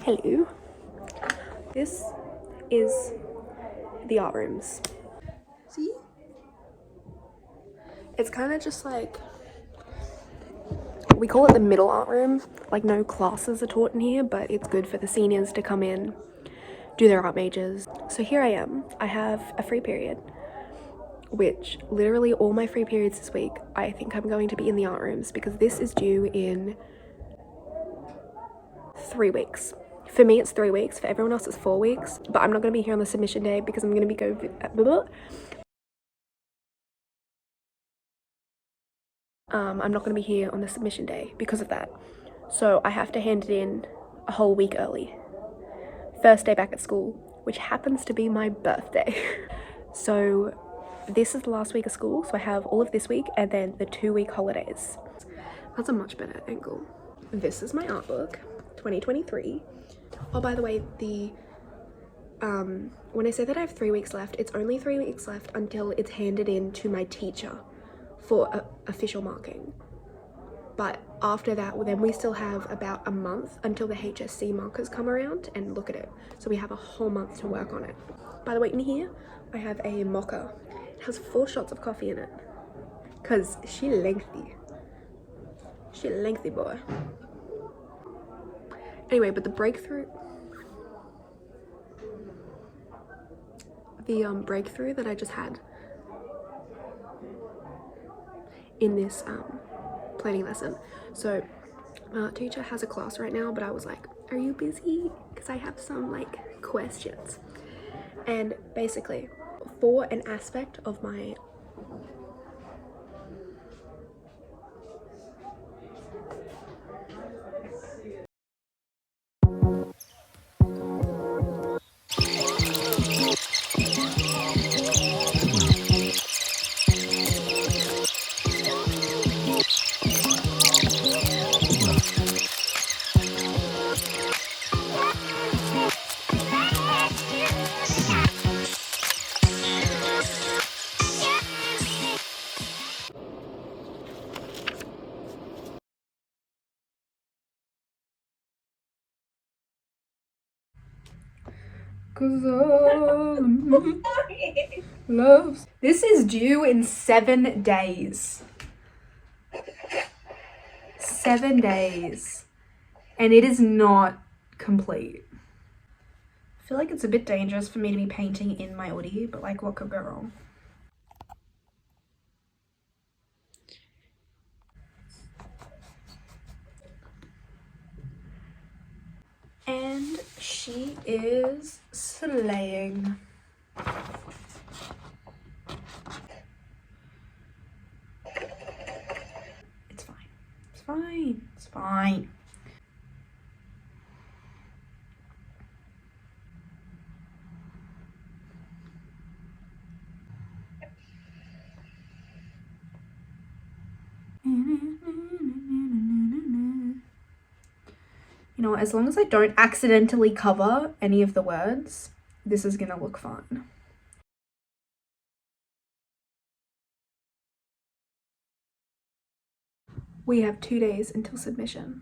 Hello. This is the art rooms. See? It's kind of just like, we call it the middle art room. Like no classes are taught in here, but it's good for the seniors to come in, do their art majors. So here I am. I have a free period, which literally all my free periods this week, I think I'm going to be in the art rooms because this is due in 3 weeks. For me, it's 3 weeks. For everyone else, it's 4 weeks. But I'm not going to be here on the submission day because I'm going to be I'm not going to be here on the submission day because of that. So I have to hand it in a whole week early. First day back at school, which happens to be my birthday. So this is the last week of school. So I have all of this week and then the 2-week holidays. That's a much better angle. This is my art book, 2023. Oh, by the way, when I say that I have 3 weeks left, it's only 3 weeks left until it's handed in to my teacher for official marking. But after that, well, then we still have about a month until the HSC markers come around and look at it. So we have a whole month to work on it. By the way, in here, I have a mocha. It has 4 shots of coffee in it. Cause she lengthy. She lengthy boy. Anyway, but the breakthrough that I just had in this planning lesson. So teacher has a class right now, but I was like, are you busy? Because I have some like questions. And basically for an aspect of my cause all loves. This is due in 7 days. 7 days. And it is not complete. I feel like it's a bit dangerous for me to be painting in my Audi, but like what could go wrong? And she is slaying. It's fine. It's fine. It's fine. You know, as long as I don't accidentally cover any of the words, this is gonna look fun. We have 2 days until submission.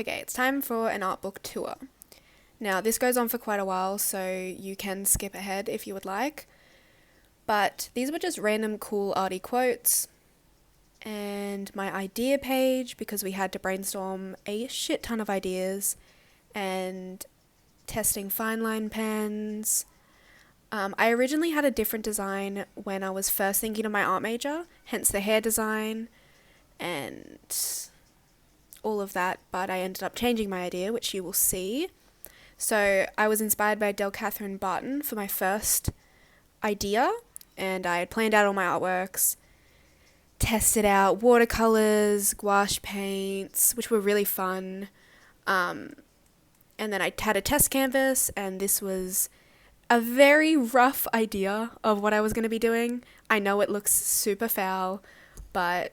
Okay, it's time for an art book tour. Now, this goes on for quite a while, so you can skip ahead if you would like. But these were just random cool arty quotes. And my idea page, because we had to brainstorm a shit ton of ideas. And testing fine line pens. I originally had a different design when I was first thinking of my art major, hence the hair design and all of that, but I ended up changing my idea, which you will see. So I was inspired by Del Catherine Barton for my first idea, and I had planned out all my artworks, tested out watercolors, gouache paints, which were really fun. And then I had a test canvas, and this was a very rough idea of what I was going to be doing. I know it looks super foul, but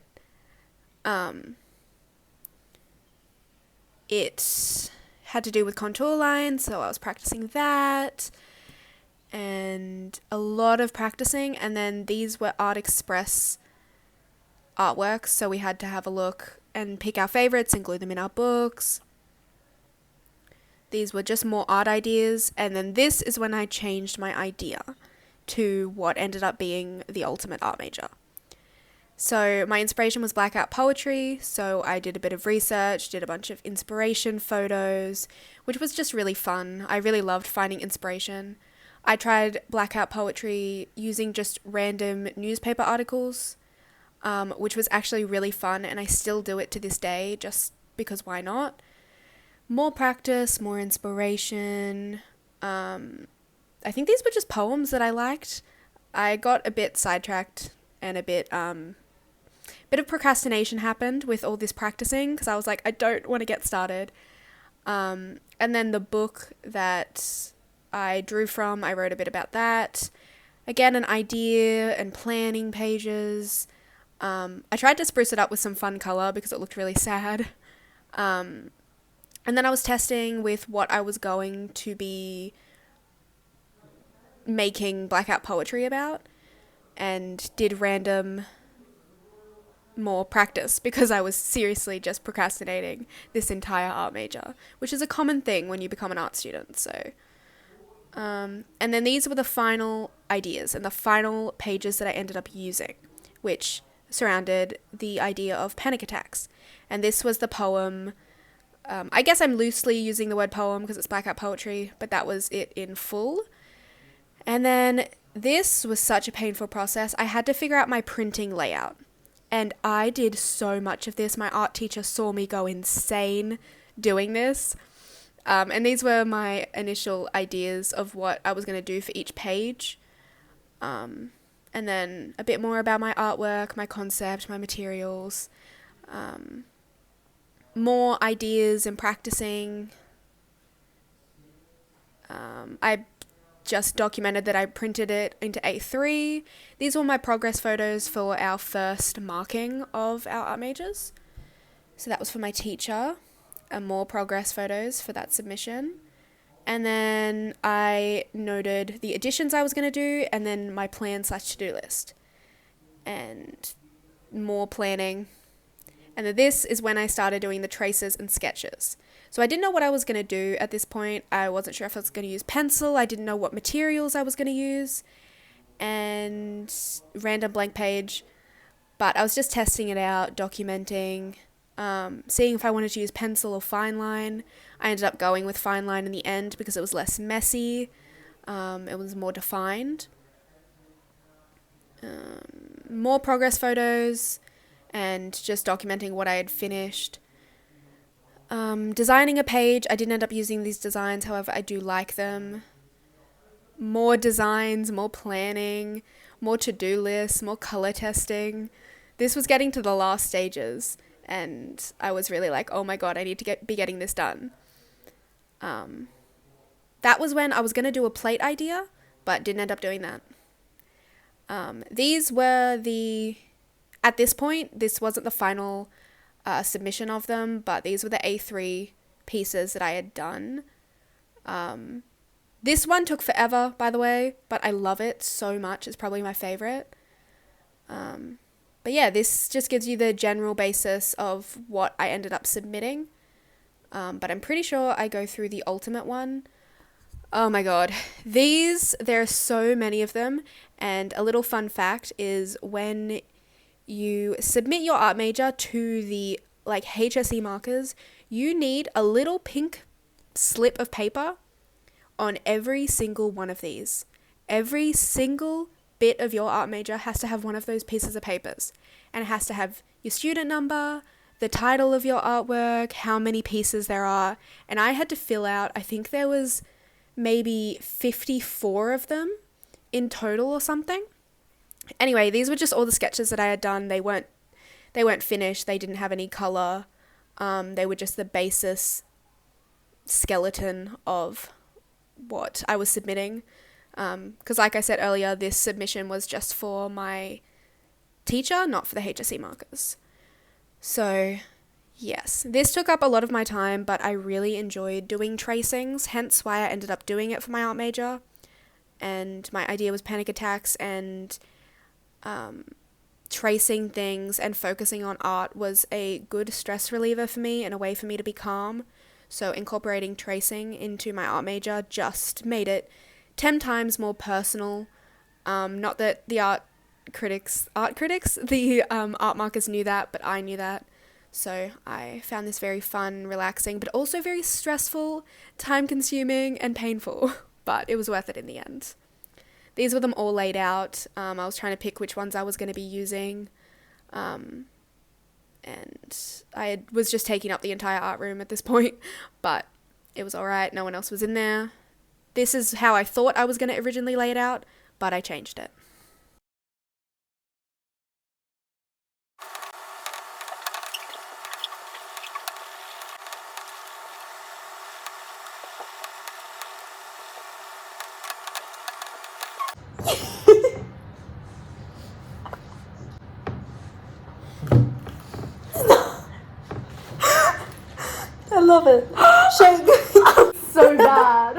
it had to do with contour lines, so I was practicing that and a lot of practicing. And then these were Art Express artworks, so we had to have a look and pick our favorites and glue them in our books. These were just more art ideas, and then this is when I changed my idea to what ended up being the ultimate art major. So my inspiration was blackout poetry, so I did a bit of research, did a bunch of inspiration photos, which was just really fun. I really loved finding inspiration. I tried blackout poetry using just random newspaper articles, which was actually really fun, and I still do it to this day, just because why not? More practice, more inspiration. I think these were just poems that I liked. I got a bit sidetracked and a bit of procrastination happened with all this practicing because I was like, I don't want to get started. And then the book that I drew from, I wrote a bit about that. Again, an idea and planning pages. I tried to spruce it up with some fun color because it looked really sad. And then I was testing with what I was going to be making blackout poetry about and did random more practice because I was seriously just procrastinating this entire art major, which is a common thing when you become an art student. So, and then these were the final ideas and the final pages that I ended up using, which surrounded the idea of panic attacks. And this was the poem. I guess I'm loosely using the word poem because it's blackout poetry, but that was it in full. And then this was such a painful process. I had to figure out my printing layout. And I did so much of this. My art teacher saw me go insane doing this. And these were my initial ideas of what I was going to do for each page. And then a bit more about my artwork, my concept, my materials. More ideas and practicing. I just documented that I printed it into A3. These were my progress photos for our first marking of our art majors. So that was for my teacher, and more progress photos for that submission. And then I noted the additions I was going to do, and then my plan/to-do list. And more planning. And then this is when I started doing the traces and sketches. So I didn't know what I was going to do at this point. I wasn't sure if I was going to use pencil. I didn't know what materials I was going to use. And random blank page. But I was just testing it out, documenting, seeing if I wanted to use pencil or fine line. I ended up going with fine line in the end because it was less messy. It was more defined. More progress photos. And just documenting what I had finished. Designing a page. I didn't end up using these designs, however, I do like them. More designs, more planning, more to-do lists, more color testing. This was getting to the last stages, and I was really like, oh my god, I need to be getting this done. That was when I was going to do a plate idea, but didn't end up doing that. These were at this point, this wasn't the final submission of them, but these were the A3 pieces that I had done. This one took forever, by the way, but I love it so much. It's probably my favorite. But yeah, this just gives you the general basis of what I ended up submitting. but I'm pretty sure I go through the ultimate one. Oh my god, there are so many of them, and a little fun fact is when you submit your art major to the like HSC markers, you need a little pink slip of paper on every single one of these. Every single bit of your art major has to have one of those pieces of papers, and it has to have your student number, the title of your artwork, how many pieces there are, and I had to fill out, I think there was maybe 54 of them in total or something. Anyway, these were just all the sketches that I had done. They weren't finished. They didn't have any color. They were just the basis skeleton of what I was submitting. Because like I said earlier, this submission was just for my teacher, not for the HSC markers. So yes, this took up a lot of my time, but I really enjoyed doing tracings, hence why I ended up doing it for my art major. And my idea was panic attacks, and tracing things and focusing on art was a good stress reliever for me and a way for me to be calm. So incorporating tracing into my art major just made it 10 times more personal. Not that the art markers knew that, but I knew that. So I found this very fun, relaxing, but also very stressful, time-consuming, and painful. But it was worth it in the end. These were them all laid out. I was trying to pick which ones I was going to be using. And I was just taking up the entire art room at this point. But it was alright. No one else was in there. This is how I thought I was going to originally lay it out, but I changed it. I love it. Shake. So bad.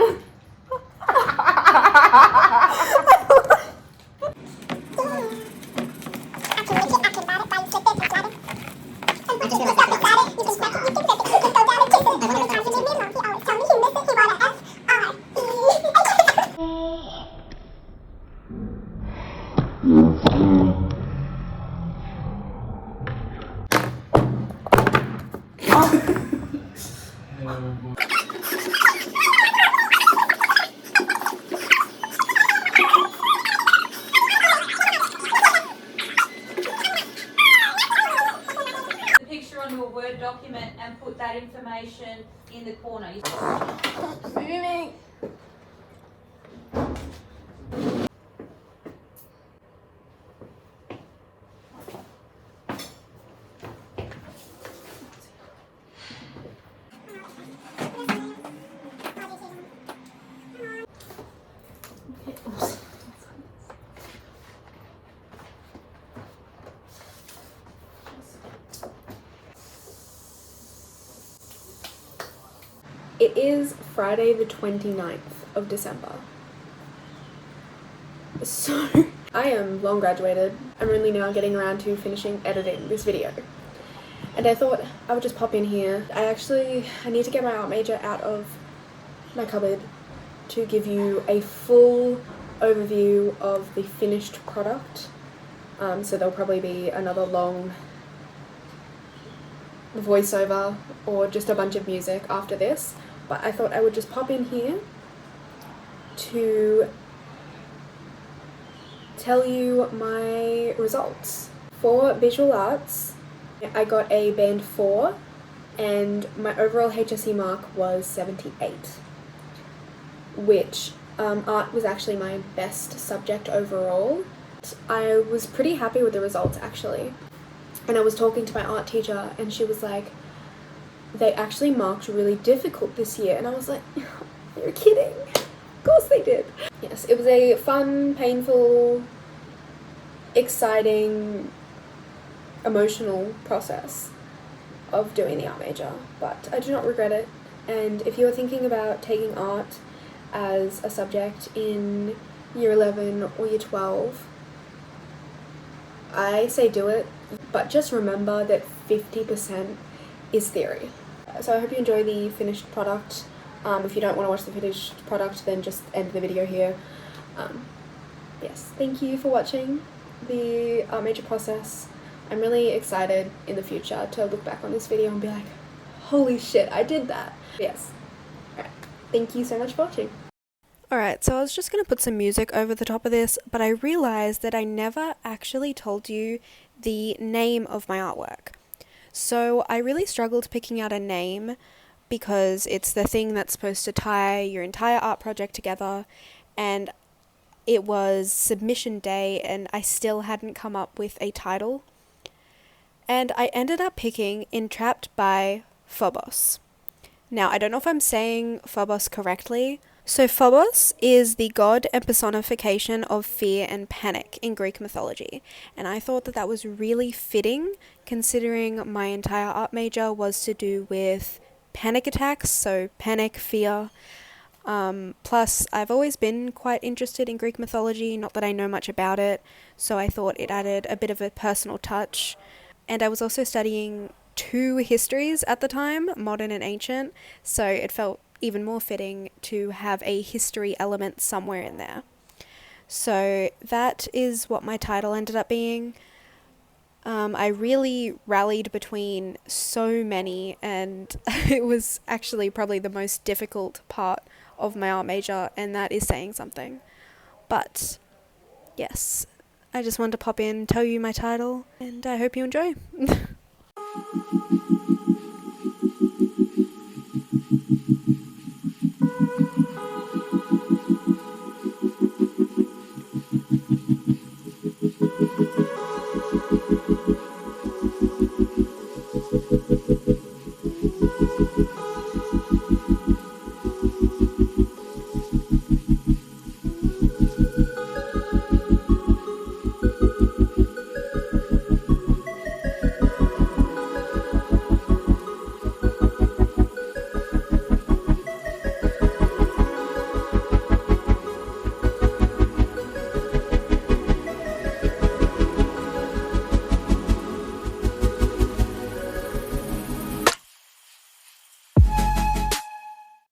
Onto a Word document and put that information in the corner. Moving. It is Friday the 29th of December. So, I am long graduated. I'm only now getting around to finishing editing this video. And I thought I would just pop in here. I need to get my art major out of my cupboard to give you a full overview of the finished product. So there'll probably be another long voiceover or just a bunch of music after this. But I thought I would just pop in here to tell you my results. For visual arts, I got a band 4 and my overall HSC mark was 78, which art was actually my best subject overall. I was pretty happy with the results actually. And I was talking to my art teacher and she was like, they actually marked really difficult this year. And I was like, you're kidding. Of course they did. Yes, it was a fun, painful, exciting, emotional process of doing the art major, but I do not regret it. And if you are thinking about taking art as a subject in year 11 or year 12, I say do it, but just remember that 50% is theory. so I hope you enjoy the finished product. If you don't want to watch the finished product, then just end the video here. Yes, thank you for watching the art major process. I'm really excited in the future to look back on this video and be like, holy shit, I did that. Yes. Alright, thank you so much for watching. Alright, so I was just going to put some music over the top of this, but I realised that I never actually told you the name of my artwork. So I really struggled picking out a name because it's the thing that's supposed to tie your entire art project together, and it was submission day and I still hadn't come up with a title. And I ended up picking Entrapped by Phobos. Now, I don't know if I'm saying Phobos correctly. So Phobos is the god and personification of fear and panic in Greek mythology. And I thought that that was really fitting considering my entire art major was to do with panic attacks, so panic, fear. Plus, I've always been quite interested in Greek mythology, not that I know much about it, so I thought it added a bit of a personal touch. And I was also studying 2 histories at the time, modern and ancient, so it felt even more fitting to have a history element somewhere in there. So that is what my title ended up being. I really rallied between so many, and it was actually probably the most difficult part of my art major, and that is saying something. But yes, I just wanted to pop in, tell you my title, and I hope you enjoy.